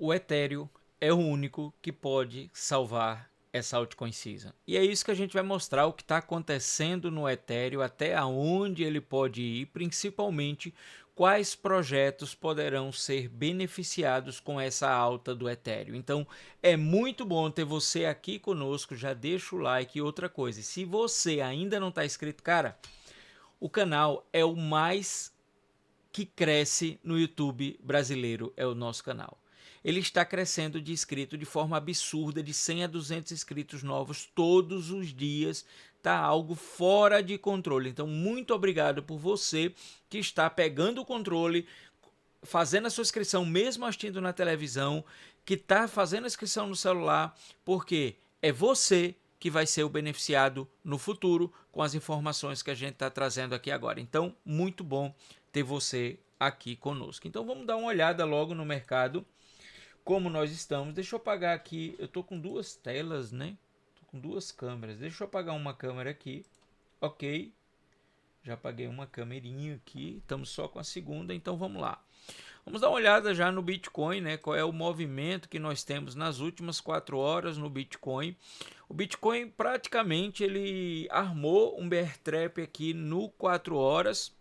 O Ethereum é o único que pode salvar essa altcoin season. E é isso que a gente vai mostrar, o que está acontecendo no Ethereum, até aonde ele pode ir, principalmente quais projetos poderão ser beneficiados com essa alta do Ethereum. Então é muito bom ter você aqui conosco, já deixa o like. E outra coisa, se você ainda não está inscrito, cara, o canal é o mais que cresce no YouTube brasileiro, é o nosso canal. Ele está crescendo de inscrito de forma absurda, de 100 a 200 inscritos novos todos os dias. Tá algo fora de controle. Então, muito obrigado por você que está pegando o controle, fazendo a sua inscrição, mesmo assistindo na televisão, que está fazendo a inscrição no celular, porque é você que vai ser o beneficiado no futuro com as informações que a gente está trazendo aqui agora. Então, muito bom ter você aqui conosco. Então, vamos dar uma olhada logo no mercado, como nós estamos. Deixa eu apagar aqui, eu estou com duas telas, né? Estou com duas câmeras. Deixa eu apagar uma câmera aqui. Ok, já apaguei uma câmerinha aqui, estamos só com a segunda, então vamos lá. Vamos dar uma olhada já no Bitcoin, né? Qual é o movimento que nós temos nas últimas 4 horas no Bitcoin. O Bitcoin praticamente ele armou um bear trap aqui no 4 horas.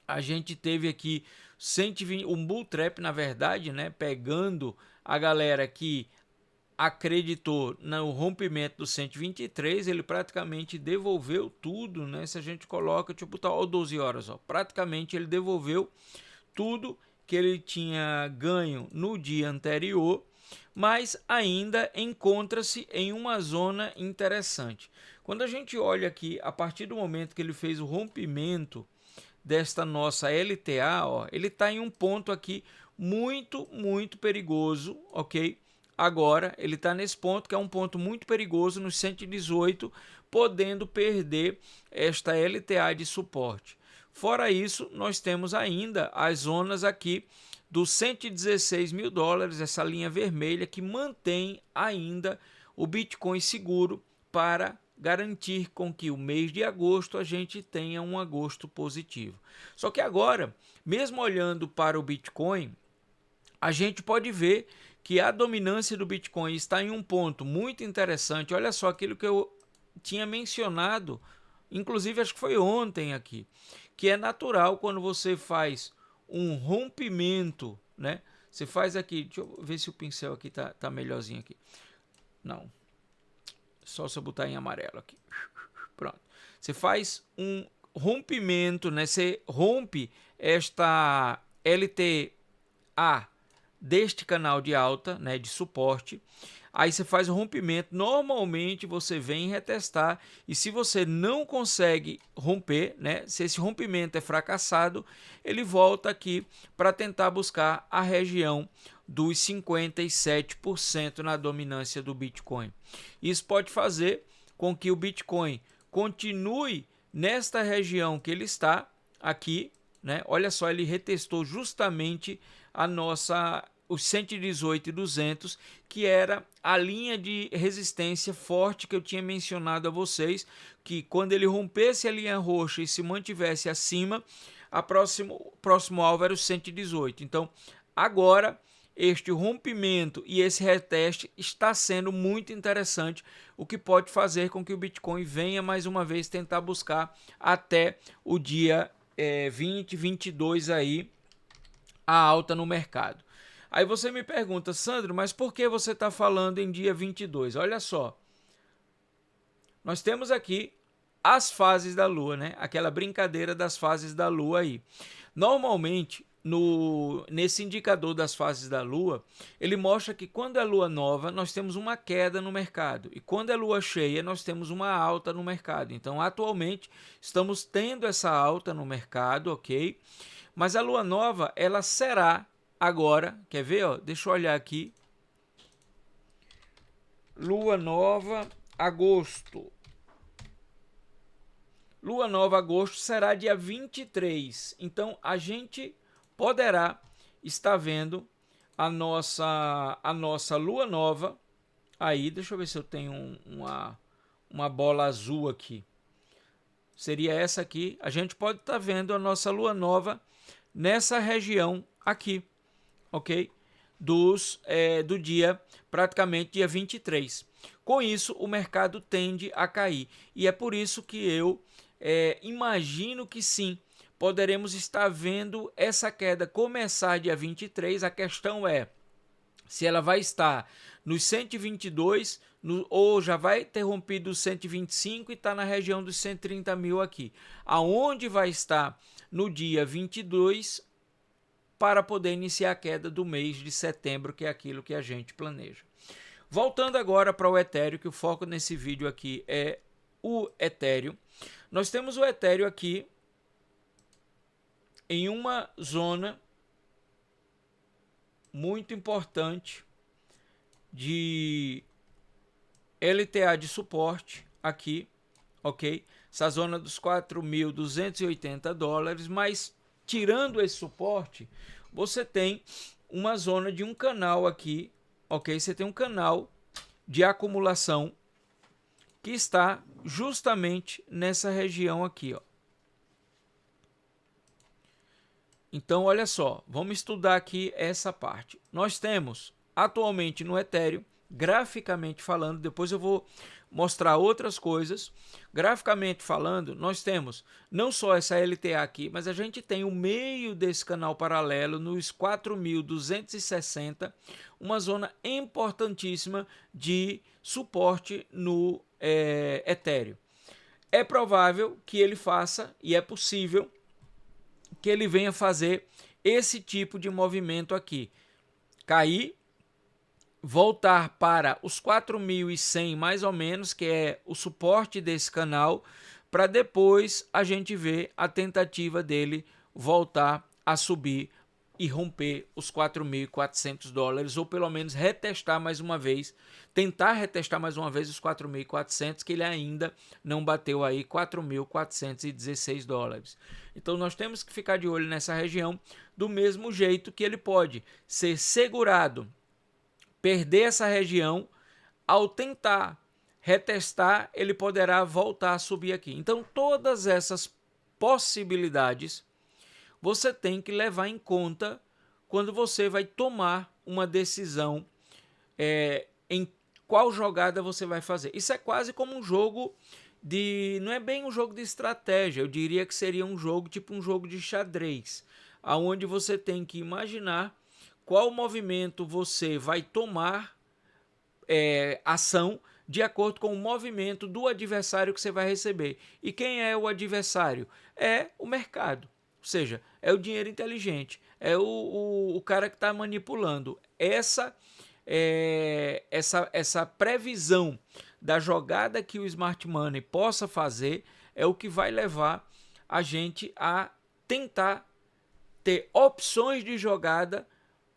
A gente teve aqui 120, um bull trap na verdade, né? Pegando a galera que acreditou no rompimento do 123, ele praticamente devolveu tudo, né? Se a gente coloca, deixa eu botar 12 horas, ó, praticamente ele devolveu tudo que ele tinha ganho no dia anterior, mas ainda encontra-se em uma zona interessante. Quando a gente olha aqui, a partir do momento que ele fez o rompimento desta nossa LTA, ó, ele está em um ponto aqui muito perigoso, ok? Agora ele está nesse ponto que é um ponto muito perigoso no 118, podendo perder esta LTA de suporte. Fora isso, nós temos ainda as zonas aqui dos 116 mil dólares, essa linha vermelha que mantém ainda o Bitcoin seguro para garantir com que o mês de agosto a gente tenha um agosto positivo. Só que agora, mesmo olhando para o Bitcoin, a gente pode ver que a dominância do Bitcoin está em um ponto muito interessante. Olha só aquilo que eu tinha mencionado, inclusive acho que foi ontem aqui, que é natural quando você faz um rompimento, né? Você faz aqui, deixa eu ver se o pincel aqui tá melhorzinho aqui. Não, só se eu botar em amarelo aqui. Pronto. Você faz um rompimento, né? Você rompe esta LTA deste canal de alta, né, de suporte. Aí você faz o rompimento, normalmente você vem retestar, e se você não consegue romper, né, se esse rompimento é fracassado, ele volta aqui para tentar buscar a região dos 57% na dominância do Bitcoin. Isso pode fazer com que o Bitcoin continue nesta região que ele está aqui, né? Olha só, ele retestou justamente a nossa os 118,200, que era a linha de resistência forte que eu tinha mencionado a vocês, que quando ele rompesse a linha roxa e se mantivesse acima, a próximo alvo era o 118. Então, agora este rompimento e esse reteste está sendo muito interessante, o que pode fazer com que o Bitcoin venha mais uma vez tentar buscar até o dia 20, 22 aí a alta no mercado. Aí você me pergunta, Sandro, mas por que você está falando em dia 22? Olha só, nós temos aqui as fases da Lua, né? Aquela brincadeira das fases da Lua aí. Normalmente, nesse indicador das fases da Lua, ele mostra que quando é Lua nova, nós temos uma queda no mercado. E quando é Lua cheia, nós temos uma alta no mercado. Então, atualmente, estamos tendo essa alta no mercado, ok? Mas a Lua nova, ela será agora, quer ver? Ó? Deixa eu olhar aqui. Lua nova, agosto. Lua nova, agosto, será dia 23. Então, a gente poderá estar vendo a nossa lua nova. Aí, deixa eu ver se eu tenho uma bola azul aqui. Seria essa aqui. A gente pode estar vendo a nossa lua nova nessa região aqui, ok? do dia, praticamente dia 23. Com isso, o mercado tende a cair. E é por isso que eu imagino que sim, poderemos estar vendo essa queda começar dia 23. A questão é se ela vai estar nos 122 ou já vai ter rompido os 125 e está na região dos 130 mil aqui. Aonde vai estar no dia 22 para poder iniciar a queda do mês de setembro, que é aquilo que a gente planeja. Voltando agora para o Ethereum, que o foco nesse vídeo aqui é o Ethereum. Nós temos o Ethereum aqui em uma zona muito importante de LTA de suporte aqui, ok? Essa zona dos 4.280 dólares, mas tirando esse suporte, você tem uma zona de um canal aqui, ok? Você tem um canal de acumulação que está justamente nessa região aqui, ó. Então, olha só, vamos estudar aqui essa parte. Nós temos atualmente no Ethereum, graficamente falando, depois eu vou mostrar outras coisas. Graficamente falando, nós temos não só essa LTA aqui, mas a gente tem o meio desse canal paralelo nos 4.260, uma zona importantíssima de suporte no Ethereum. É provável que ele faça, e é possível que ele venha fazer esse tipo de movimento aqui, cair, voltar para os 4.100 mais ou menos, que é o suporte desse canal, para depois a gente ver a tentativa dele voltar a subir e romper os 4.400 dólares, ou pelo menos retestar mais uma vez, tentar retestar mais uma vez os 4.400, que ele ainda não bateu aí 4.416 dólares. Então nós temos que ficar de olho nessa região, do mesmo jeito que ele pode ser segurado, perder essa região, ao tentar retestar, ele poderá voltar a subir aqui. Então todas essas possibilidades você tem que levar em conta quando você vai tomar uma decisão em qual jogada você vai fazer. Isso é quase como um jogo de... não é bem um jogo de estratégia, eu diria que seria um jogo tipo um jogo de xadrez, onde você tem que imaginar qual movimento você vai tomar ação de acordo com o movimento do adversário que você vai receber. E quem é o adversário? É o mercado. Ou seja, é o dinheiro inteligente, é o cara que está manipulando. Essa previsão da jogada que o Smart Money possa fazer é o que vai levar a gente a tentar ter opções de jogada,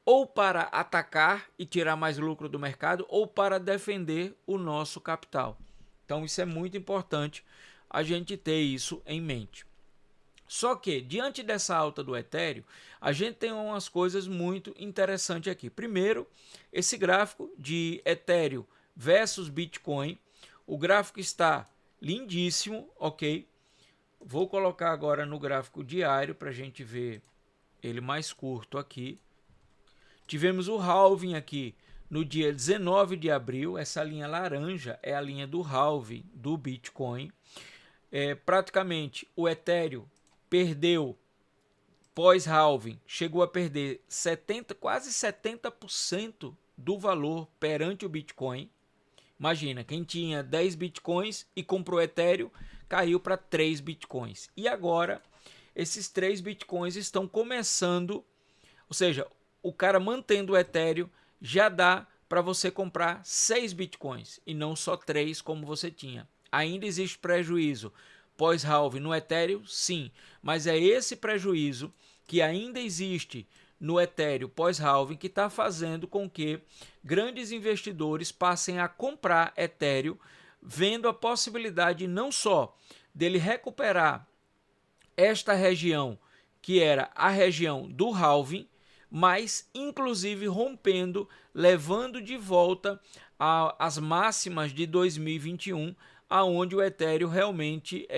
ou para atacar e tirar mais lucro do mercado, ou para defender o nosso capital. Então isso é muito importante a gente ter isso em mente. Só que, diante dessa alta do Ethereum, a gente tem umas coisas muito interessantes aqui. Primeiro, esse gráfico de Ethereum versus Bitcoin. O gráfico está lindíssimo, ok? Vou colocar agora no gráfico diário para a gente ver ele mais curto aqui. Tivemos o halving aqui no dia 19 de abril. Essa linha laranja é a linha do halving do Bitcoin. Praticamente o Ethereum perdeu, pós-halving, chegou a perder quase 70% do valor perante o Bitcoin. Imagina, quem tinha 10 Bitcoins e comprou Ethereum, caiu para 3 Bitcoins. E agora, esses 3 Bitcoins estão começando, ou seja, o cara mantendo o Ethereum, já dá para você comprar 6 Bitcoins e não só 3 como você tinha. Ainda existe prejuízo pós-halving no Ethereum? Sim, mas é esse prejuízo que ainda existe no Ethereum pós-halving que está fazendo com que grandes investidores passem a comprar Ethereum, vendo a possibilidade não só dele recuperar esta região, que era a região do halving, mas inclusive rompendo, levando de volta as máximas de 2021, aonde o Ethereum realmente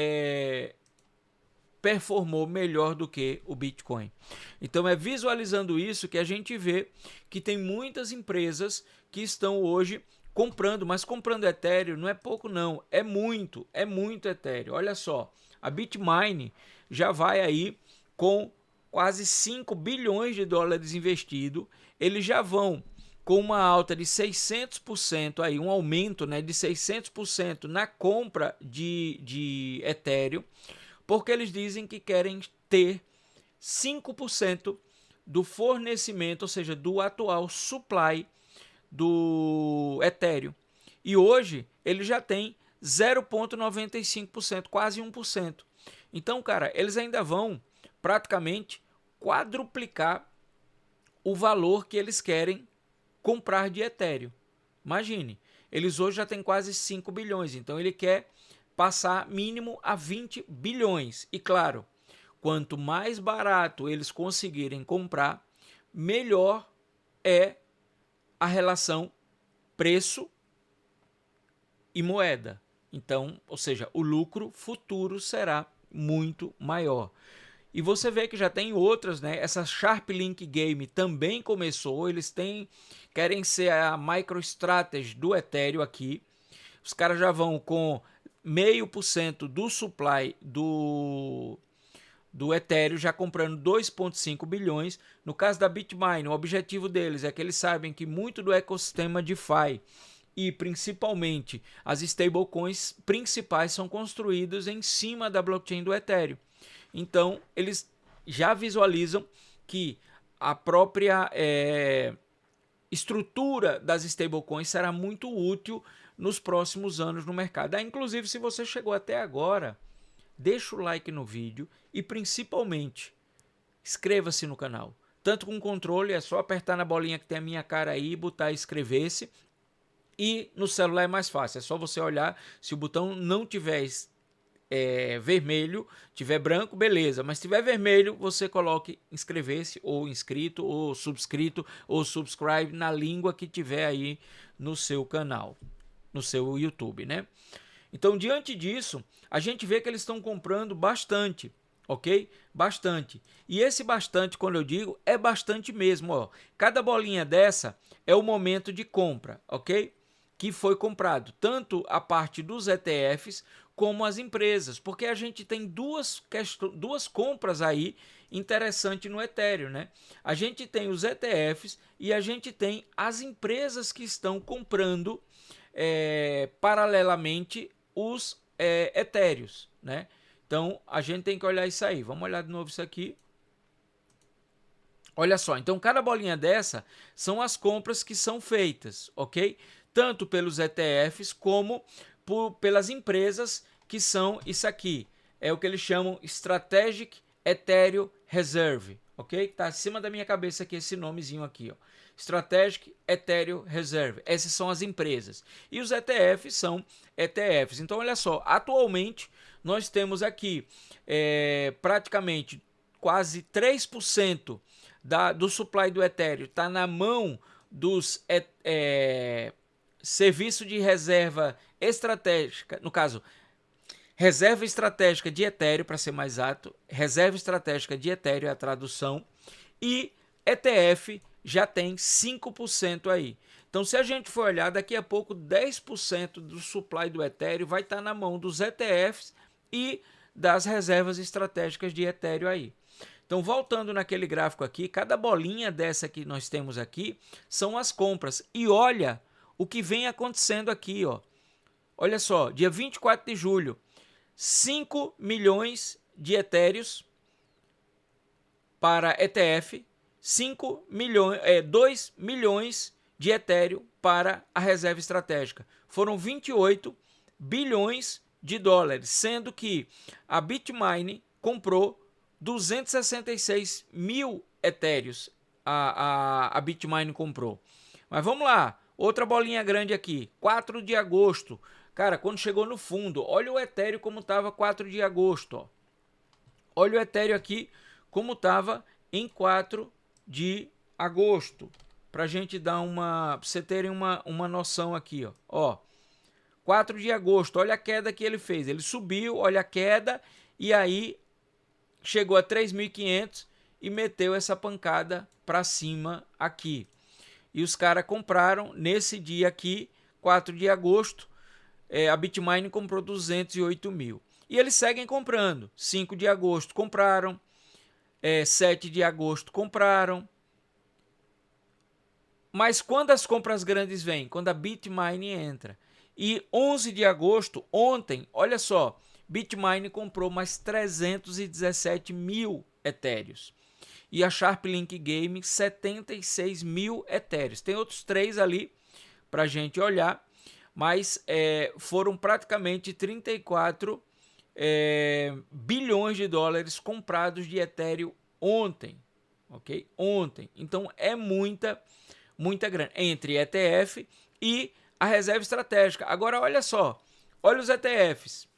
performou melhor do que o Bitcoin. Então é visualizando isso que a gente vê que tem muitas empresas que estão hoje comprando, mas comprando Ethereum não é pouco não, é muito Ethereum. Olha só, a Bitmain já vai aí com quase 5 bilhões de dólares investido, eles já vão com uma alta de 600%, aí, um aumento, né, de 600% na compra de Ethereum, porque eles dizem que querem ter 5% do fornecimento, ou seja, do atual supply do Ethereum. E hoje ele já tem 0,95%, quase 1%. Então, cara, eles ainda vão praticamente quadruplicar o valor que eles querem comprar de Ethereum. Imagine, eles hoje já têm quase 5 bilhões, então ele quer passar mínimo a 20 bilhões. E claro, quanto mais barato eles conseguirem comprar, melhor é a relação preço e moeda. Então, ou seja, o lucro futuro será muito maior. E você vê que já tem outras, né? Essa Sharp Link Game também começou. Eles querem ser a MicroStrategy do Ethereum aqui. Os caras já vão com 0,5% do supply do Ethereum, já comprando 2,5 bilhões. No caso da Bitmain, o objetivo deles é que eles sabem que muito do ecossistema DeFi e principalmente as stablecoins principais são construídos em cima da blockchain do Ethereum. Então, eles já visualizam que a própria estrutura das stablecoins será muito útil nos próximos anos no mercado. Inclusive, se você chegou até agora, deixa o like no vídeo e principalmente inscreva-se no canal. Tanto com controle, é só apertar na bolinha que tem a minha cara aí e botar inscrever-se. E no celular é mais fácil, é só você olhar, se o botão não tiver vermelho, tiver branco, beleza, mas se tiver vermelho, você coloque inscrever-se, ou inscrito, ou subscrito, ou subscribe na língua que tiver aí no seu canal, no seu YouTube, né? Então, diante disso, a gente vê que eles estão comprando bastante, ok? Bastante. E esse bastante, quando eu digo, é bastante mesmo, ó. Cada bolinha dessa é o momento de compra, ok? Que foi comprado, tanto a parte dos ETFs como as empresas, porque a gente tem duas compras aí interessantes no Ethereum, né? A gente tem os ETFs e a gente tem as empresas que estão comprando paralelamente os Ethereums, né? Então a gente tem que olhar isso aí. Vamos olhar de novo isso aqui. Olha só, então cada bolinha dessa são as compras que são feitas, ok? Tanto pelos ETFs como pelas empresas que são isso aqui. É o que eles chamam Strategic Ethereum Reserve, ok? Tá acima da minha cabeça aqui esse nomezinho aqui, ó. Strategic Ethereum Reserve. Essas são as empresas. E os ETFs são ETFs. Então, olha só, atualmente nós temos aqui praticamente quase 3% do supply do Ethereum está na mão dos serviço de reserva estratégica, no caso, reserva estratégica de Ethereum, para ser mais exato, reserva estratégica de Ethereum é a tradução, e ETF já tem 5% aí. Então, se a gente for olhar, daqui a pouco 10% do supply do Ethereum vai estar na mão dos ETFs e das reservas estratégicas de Ethereum aí. Então, voltando naquele gráfico aqui, cada bolinha dessa que nós temos aqui são as compras. E olha o que vem acontecendo aqui, ó. Olha só, dia 24 de julho, 5 milhões de Ethereums para ETF, 2 milhões de Ethereum para a reserva estratégica. Foram 28 bilhões de dólares, sendo que a Bitmain comprou 266 mil Ethereums a Bitmain comprou. Mas vamos lá, outra bolinha grande aqui, 4 de agosto. Cara, quando chegou no fundo, olha o Ethereum como estava 4 de agosto. Ó. Olha o Ethereum aqui como estava em 4 de agosto. Para a gente dar pra você terem uma noção aqui. Ó, 4 de agosto, olha a queda que ele fez. Ele subiu, olha a queda, e aí chegou a 3.500 e meteu essa pancada para cima aqui. E os caras compraram nesse dia aqui, 4 de agosto, a Bitmain comprou 208 mil. E eles seguem comprando. 5 de agosto compraram, 7 de agosto compraram. Mas quando as compras grandes vêm? Quando a Bitmain entra. E 11 de agosto, ontem, olha só, Bitmain comprou mais 317 mil etéreos. E a SharpLink Game, 76 mil etéreos. Tem outros 3 ali para a gente olhar, mas foram praticamente 34 bilhões de dólares comprados de Ethereum ontem. Ok? Ontem. Então é muita grana entre ETF e a reserva estratégica. Agora olha só, olha os ETFs,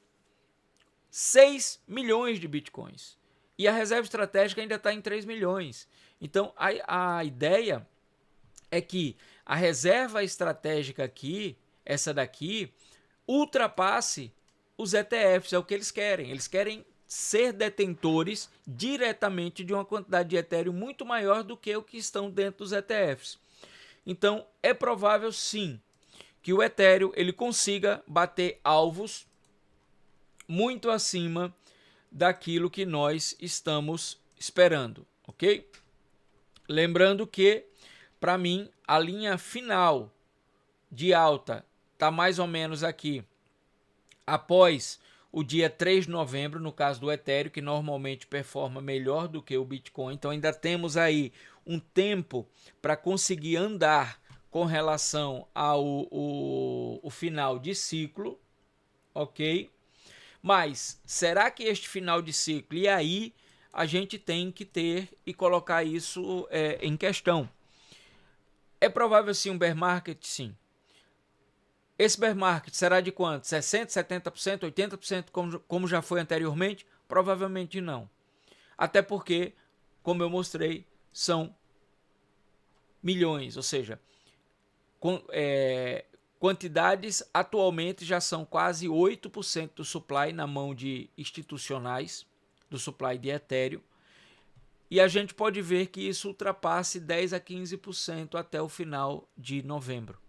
6 milhões de bitcoins e a reserva estratégica ainda está em 3 milhões. Então a ideia é que a reserva estratégica aqui, essa daqui, ultrapasse os ETFs, é o que eles querem. Eles querem ser detentores diretamente de uma quantidade de Ethereum muito maior do que o que estão dentro dos ETFs. Então, é provável sim que o Ethereum ele consiga bater alvos muito acima daquilo que nós estamos esperando, ok? Lembrando que, para mim, a linha final de alta está mais ou menos aqui após o dia 3 de novembro, no caso do Ethereum, que normalmente performa melhor do que o Bitcoin. Então ainda temos aí um tempo para conseguir andar com relação ao final de ciclo, ok? Mas será que este final de ciclo, e aí a gente tem que ter e colocar isso em questão. É provável sim um bear market? Sim. Esse bear market será de quanto? 60%, 70%, 80%, como já foi anteriormente? Provavelmente não. Até porque, como eu mostrei, são milhões, ou seja, quantidades atualmente já são quase 8% do supply na mão de institucionais, do supply de Ethereum, e a gente pode ver que isso ultrapasse 10 a 15% até o final de novembro.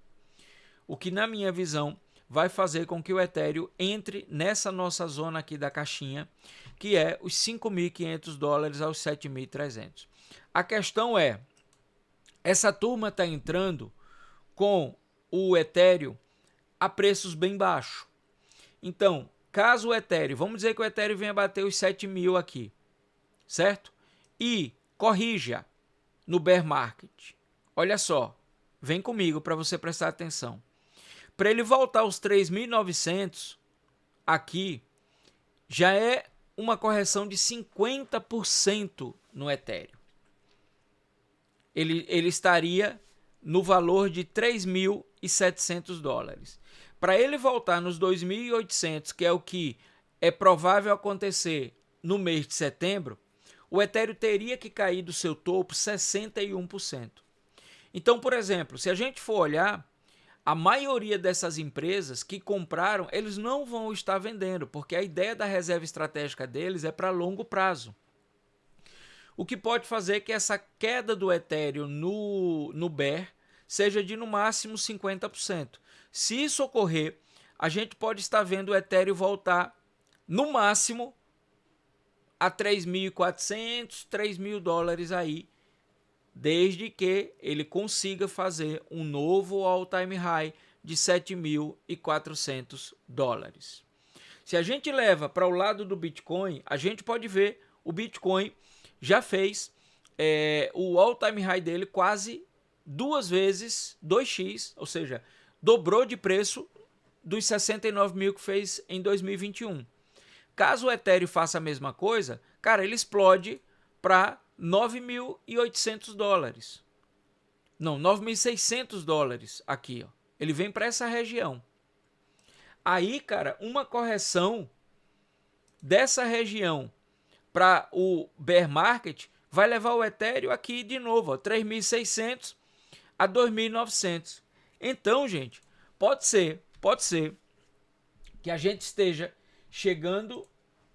O que, na minha visão, vai fazer com que o Ethereum entre nessa nossa zona aqui da caixinha, que é os 5.500 dólares aos 7.300. A questão é, essa turma está entrando com o Ethereum a preços bem baixos. Então, caso o Ethereum, vamos dizer que o Ethereum venha bater os 7.000 aqui, certo? E corrija no bear market. Olha só, vem comigo para você prestar atenção. Para ele voltar aos 3.900 aqui, já é uma correção de 50% no Ethereum. Ele estaria no valor de 3.700 dólares. Para ele voltar nos 2.800, que é o que é provável acontecer no mês de setembro, o Ethereum teria que cair do seu topo 61%. Então, por exemplo, se a gente for olhar, a maioria dessas empresas que compraram, eles não vão estar vendendo, porque a ideia da reserva estratégica deles é para longo prazo. O que pode fazer que essa queda do Ethereum no bear seja de no máximo 50%. Se isso ocorrer, a gente pode estar vendo o Ethereum voltar no máximo a 3.400, 3.000 dólares aí, desde que ele consiga fazer um novo all-time high de 7.400 dólares. Se a gente leva para o lado do Bitcoin, a gente pode ver o Bitcoin já fez o all-time high dele quase 2 vezes 2x, ou seja, dobrou de preço dos 69 mil que fez em 2021. Caso o Ethereum faça a mesma coisa, cara, ele explode para 9.800 dólares. Não, 9.600 dólares aqui, ó. Ele vem para essa região. Aí, cara, uma correção dessa região para o bear market vai levar o Ethereum aqui de novo, 3.600 a 2.900. Então, gente, pode ser que a gente esteja chegando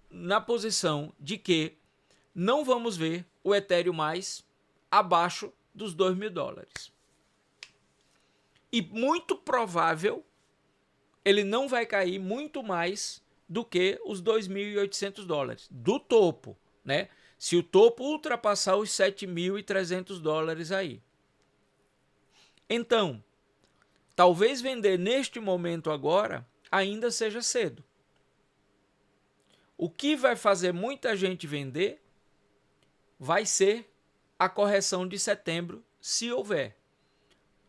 na posição de que não vamos ver o Ethereum mais abaixo dos $2.000. E muito provável, ele não vai cair muito mais do que os $2.800 do topo, né? Se o topo ultrapassar os $7.300 aí. Então, talvez vender neste momento agora ainda seja cedo. O que vai fazer muita gente vender vai ser a correção de setembro, se houver.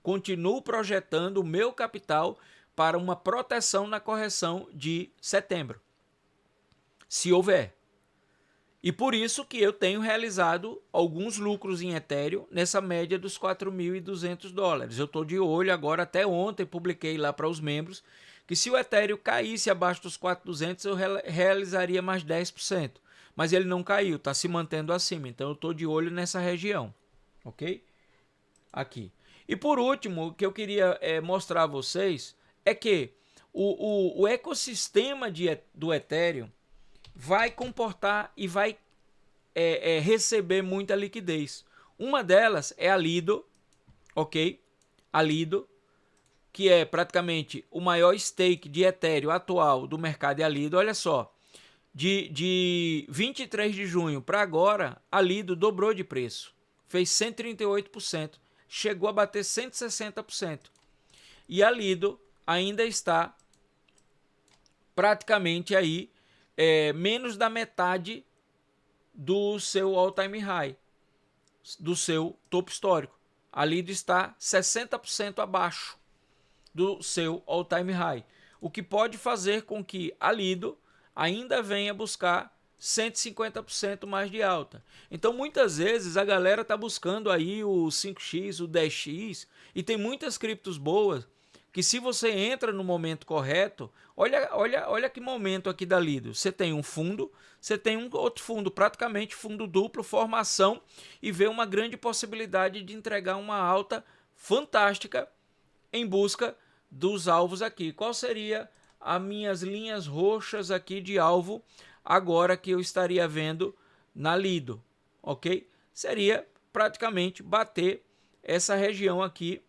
Continuo projetando o meu capital para uma proteção na correção de setembro, se houver. E por isso que eu tenho realizado alguns lucros em Ethereum nessa média dos $4.200. Eu estou de olho agora, até ontem publiquei lá para os membros, que se o Ethereum caísse abaixo dos 4.200 eu realizaria mais 10%. Mas ele não caiu, está se mantendo acima. Então eu estou de olho nessa região, ok? Aqui. E por último, o que eu queria mostrar a vocês é que o ecossistema do Ethereum vai comportar e vai receber muita liquidez. Uma delas é a Lido, ok? A Lido, que é praticamente o maior stake de Ethereum atual do mercado, é a Lido. Olha só, de 23 de junho para agora, a Lido dobrou de preço, fez 138%, chegou a bater 160%. E a Lido ainda está praticamente aí menos da metade do seu all-time high, do seu topo histórico. A Lido está 60% abaixo do seu all-time high, o que pode fazer com que a Lido ainda venha buscar 150% mais de alta. Então muitas vezes a galera está buscando aí o 5x, o 10x, e tem muitas criptos boas que, se você entra no momento correto, olha que momento aqui da Lido. Você tem um fundo, você tem um outro fundo, praticamente fundo duplo, formação, e vê uma grande possibilidade de entregar uma alta fantástica em busca dos alvos aqui. Qual seria as minhas linhas roxas aqui de alvo agora que eu estaria vendo na Lido, ok? Seria praticamente bater essa região aqui,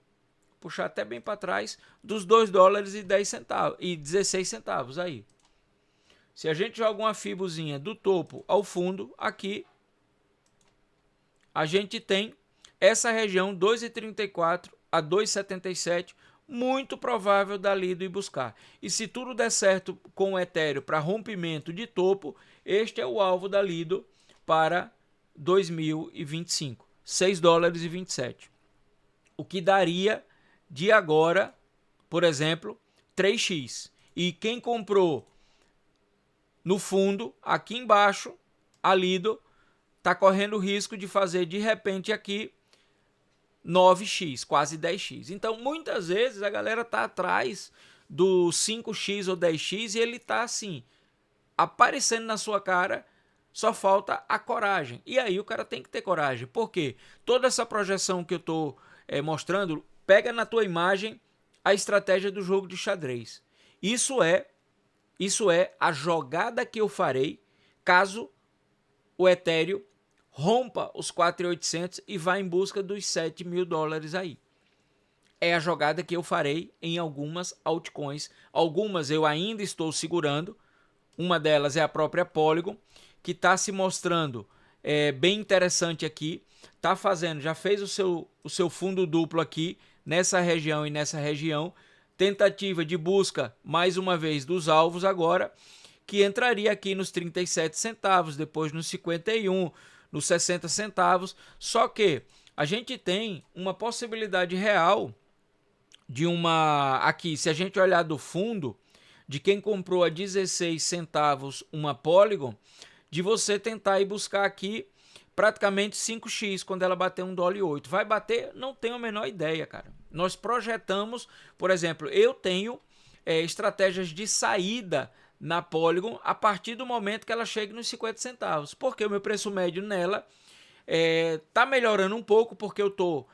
puxar até bem para trás, dos $2,10 e 16 centavos aí. Se a gente joga uma fibozinha do topo ao fundo, aqui a gente tem essa região 2,34 a 2,77, muito provável da Lido ir buscar. E se tudo der certo com o Ethereum para rompimento de topo, este é o alvo da Lido para 2025, $6,27. O que daria de agora, por exemplo, 3x. E quem comprou no fundo, aqui embaixo, a Lido está correndo o risco de fazer de repente aqui 9x, quase 10x. Então, muitas vezes a galera está atrás do 5x ou 10x e ele está assim, aparecendo na sua cara, só falta a coragem. E aí o cara tem que ter coragem, porque toda essa projeção que eu estou mostrando, pega na tua imagem a estratégia do jogo de xadrez. Isso é a jogada que eu farei caso o Ethereum rompa os 4.800 e vá em busca dos $7.000 aí. É a jogada que eu farei em algumas altcoins. Algumas eu ainda estou segurando. Uma delas é a própria Polygon, que está se mostrando bem interessante aqui. Tá fazendo, já fez o seu fundo duplo aqui, nessa região e nessa região. Tentativa de busca, mais uma vez, dos alvos agora, que entraria aqui nos 37 centavos, depois nos 51, nos 60 centavos. Só que a gente tem uma possibilidade real de aqui, se a gente olhar do fundo, de quem comprou a 16 centavos uma Polygon, de você tentar ir buscar aqui praticamente 5x quando ela bater $1,08. Vai bater? Não tenho a menor ideia, cara. Nós projetamos, por exemplo, eu tenho estratégias de saída na Polygon a partir do momento que ela chegue nos 50 centavos, porque o meu preço médio nela tá melhorando um pouco, porque eu tô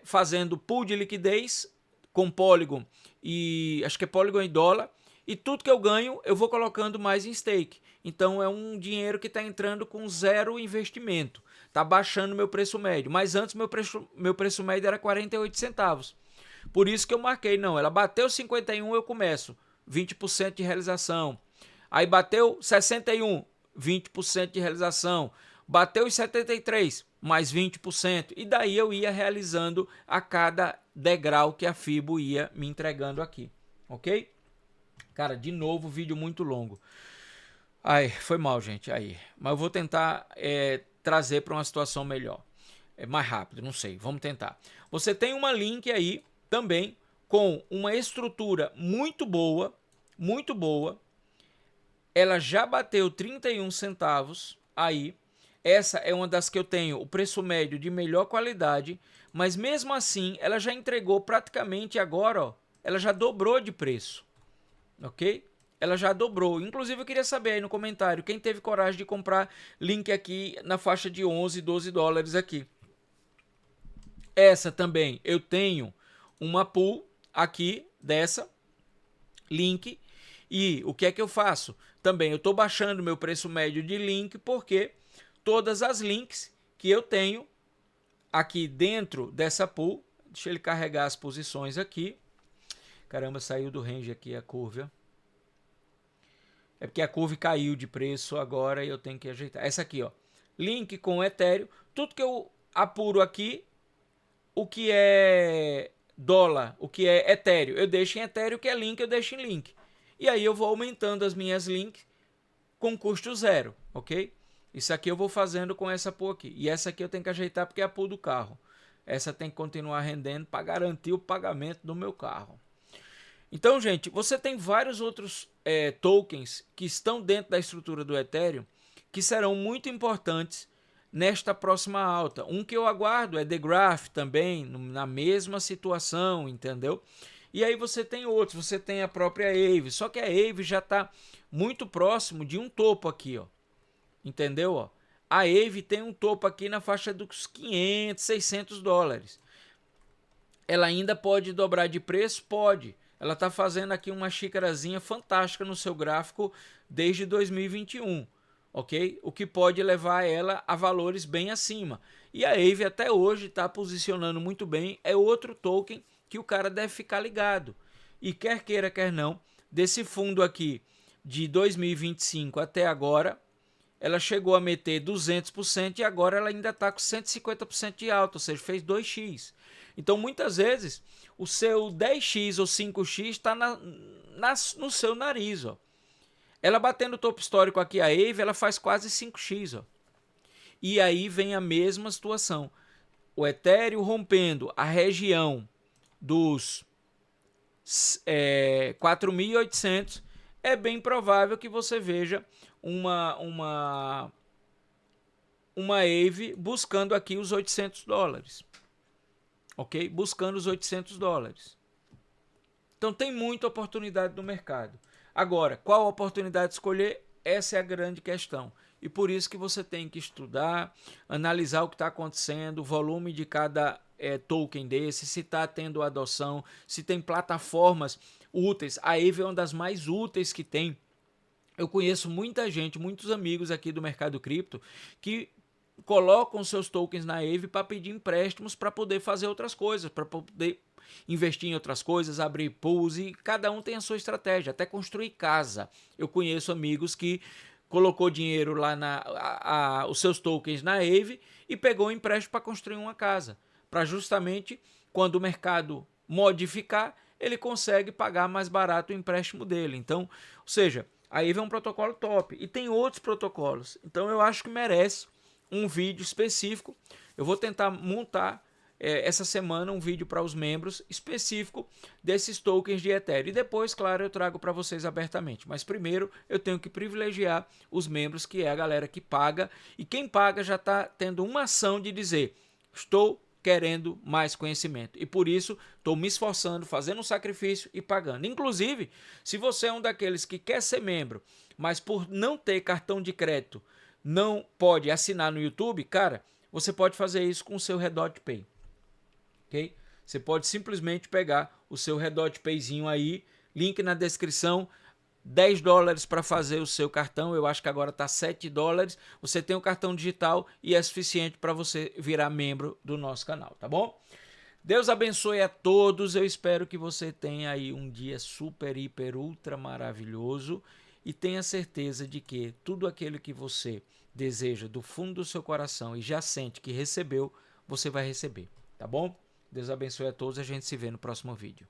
fazendo pool de liquidez com Polygon, e acho que é Polygon em dólar, E tudo que eu ganho, eu vou colocando mais em stake. Então é um dinheiro que está entrando com zero investimento. Está baixando meu preço médio. Mas antes meu preço médio era 48 centavos. Por isso que eu marquei, não, ela bateu 51, eu começo. 20% de realização. Aí bateu 61, 20% de realização. Bateu os 73, mais 20%. E daí eu ia realizando a cada degrau que a Fibo ia me entregando aqui. Ok? Cara, de novo, vídeo muito longo. Ai, foi mal, gente, aí. Mas eu vou tentar trazer para uma situação melhor. Mais rápido, não sei. Vamos tentar. Você tem uma link aí também com uma estrutura muito boa, muito boa. Ela já bateu 31 centavos aí. Essa é uma das que eu tenho o preço médio de melhor qualidade, mas mesmo assim ela já entregou praticamente agora, ó, ela já dobrou de preço, ok? Ela já dobrou. Inclusive eu queria saber aí no comentário quem teve coragem de comprar link aqui na faixa de 11, 12 dólares aqui. Essa também eu tenho uma pool aqui dessa link. E o que é que eu faço? Também eu estou baixando meu preço médio de link porque todas as links que eu tenho aqui dentro dessa pool, deixa ele carregar as posições aqui. Caramba, saiu do range aqui a curva. É porque a curva caiu de preço agora e eu tenho que ajeitar. Essa aqui, ó. Link com Ethereum. Tudo que eu apuro aqui, o que é dólar, o que é Ethereum, eu deixo em Ethereum, o que é link, eu deixo em link. E aí eu vou aumentando as minhas links com custo zero, ok? Isso aqui eu vou fazendo com essa pool aqui. E essa aqui eu tenho que ajeitar porque é a pool do carro. Essa tem que continuar rendendo para garantir o pagamento do meu carro. Então, gente, você tem vários outros tokens que estão dentro da estrutura do Ethereum que serão muito importantes nesta próxima alta. Um que eu aguardo é The Graph também, na mesma situação, entendeu? E aí você tem outros, você tem a própria Aave, só que a Aave já está muito próximo de um topo aqui, ó. Entendeu? Ó? A Aave tem um topo aqui na faixa dos 500, 600 dólares. Ela ainda pode dobrar de preço? Pode. Ela está fazendo aqui uma xícarazinha fantástica no seu gráfico desde 2021, ok? O que pode levar ela a valores bem acima. E a Aave até hoje está posicionando muito bem, é outro token que o cara deve ficar ligado. E quer queira, quer não, desse fundo aqui de 2025 até agora, ela chegou a meter 200% e agora ela ainda está com 150% de alta, ou seja, fez 2x. Então, muitas vezes, o seu 10x ou 5x está no seu nariz. Ó. Ela batendo o topo histórico aqui, a Aave, ela faz quase 5x. Ó. E aí vem a mesma situação. O Ethereum rompendo a região dos 4.800, é bem provável que você veja uma Aave buscando aqui os 800 dólares. Ok? Buscando os 800 dólares. Então tem muita oportunidade no mercado. Agora, qual oportunidade escolher? Essa é a grande questão. E por isso que você tem que estudar, analisar o que está acontecendo, o volume de cada token desse, se está tendo adoção, se tem plataformas úteis. A Aave é uma das mais úteis que tem. Eu conheço muita gente, muitos amigos aqui do mercado cripto que colocam seus tokens na Aave para pedir empréstimos para poder fazer outras coisas, para poder investir em outras coisas, abrir pools, e cada um tem a sua estratégia, até construir casa. Eu conheço amigos que colocou dinheiro lá os seus tokens na Aave e pegou um empréstimo para construir uma casa, para justamente quando o mercado modificar, ele consegue pagar mais barato o empréstimo dele. Então, ou seja, a Aave é um protocolo top e tem outros protocolos. Então eu acho que merece um vídeo específico. Eu vou tentar montar essa semana um vídeo para os membros específico desses tokens de Ethereum. E depois, claro, eu trago para vocês abertamente. Mas primeiro eu tenho que privilegiar os membros, que é a galera que paga. E quem paga já está tendo uma ação de dizer: estou querendo mais conhecimento. E por isso estou me esforçando, fazendo um sacrifício e pagando. Inclusive, se você é um daqueles que quer ser membro, mas por não ter cartão de crédito não pode assinar no YouTube, cara, você pode fazer isso com o seu Redot Pay. Ok? Você pode simplesmente pegar o seu Redot Payzinho aí, link na descrição, $10 para fazer o seu cartão, eu acho que agora está $7. Você tem um cartão digital e é suficiente para você virar membro do nosso canal, tá bom? Deus abençoe a todos, eu espero que você tenha aí um dia super, hiper, ultra maravilhoso e tenha certeza de que tudo aquilo que você deseja do fundo do seu coração e já sente que recebeu, você vai receber, tá bom? Deus abençoe a todos, a gente se vê no próximo vídeo.